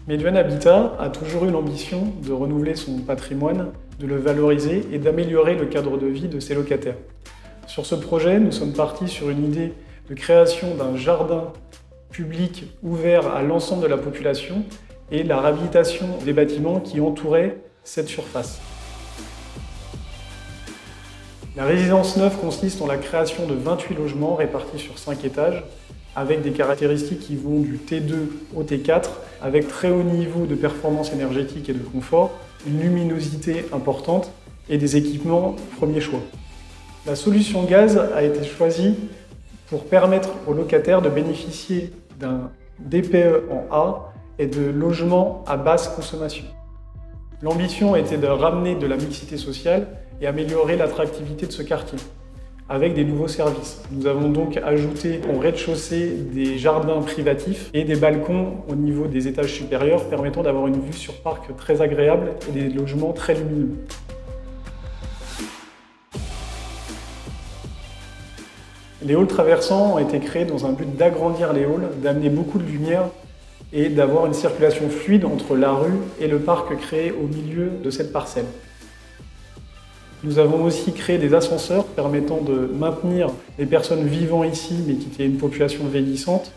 Medioane Habitat a toujours eu l'ambition de renouveler son patrimoine, de le valoriser et d'améliorer le cadre de vie de ses locataires. Sur ce projet, nous sommes partis sur une idée de création d'un jardin public ouvert à l'ensemble de la population et la réhabilitation des bâtiments qui entouraient cette surface. La résidence neuve consiste en la création de 28 logements répartis sur 5 étages, avec des caractéristiques qui vont du T2 au T4, avec très haut niveau de performance énergétique et de confort, une luminosité importante et des équipements premier choix. La solution gaz a été choisie pour permettre aux locataires de bénéficier d'un DPE en A et de logements à basse consommation. L'ambition était de ramener de la mixité sociale et améliorer l'attractivité de ce quartier, avec des nouveaux services. Nous avons donc ajouté au rez-de-chaussée des jardins privatifs et des balcons au niveau des étages supérieurs, permettant d'avoir une vue sur parc très agréable et des logements très lumineux. Les halls traversants ont été créés dans un but d'agrandir les halls, d'amener beaucoup de lumière et d'avoir une circulation fluide entre la rue et le parc créé au milieu de cette parcelle. Nous avons aussi créé des ascenseurs permettant de maintenir les personnes vivant ici mais qui étaient une population vieillissante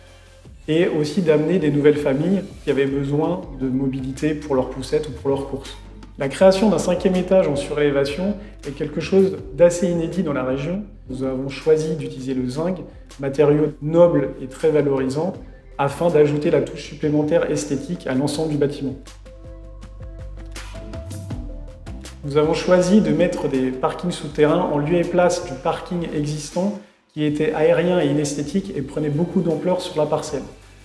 et aussi d'amener des nouvelles familles qui avaient besoin de mobilité pour leurs poussettes ou pour leurs courses. La création d'un 5e étage en surélévation est quelque chose d'assez inédit dans la région. Nous avons choisi d'utiliser le zinc, matériau noble et très valorisant, afin d'ajouter la touche supplémentaire esthétique à l'ensemble du bâtiment. Nous avons choisi de mettre des parkings souterrains en lieu et place du parking existant qui était aérien et inesthétique et prenait beaucoup d'ampleur sur la parcelle.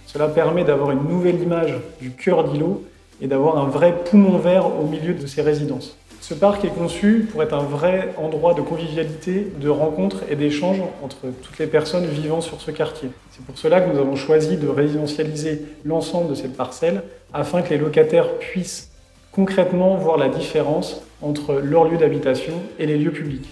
Cela permet d'avoir une nouvelle image du cœur d'îlot et d'avoir un vrai poumon vert au milieu de ces résidences. Ce parc est conçu pour être un vrai endroit de convivialité, de rencontre et d'échange entre toutes les personnes vivant sur ce quartier. C'est pour cela que nous avons choisi de résidentialiser l'ensemble de cette parcelle afin que les locataires puissent concrètement voir la différence entre leur lieu d'habitation et les lieux publics.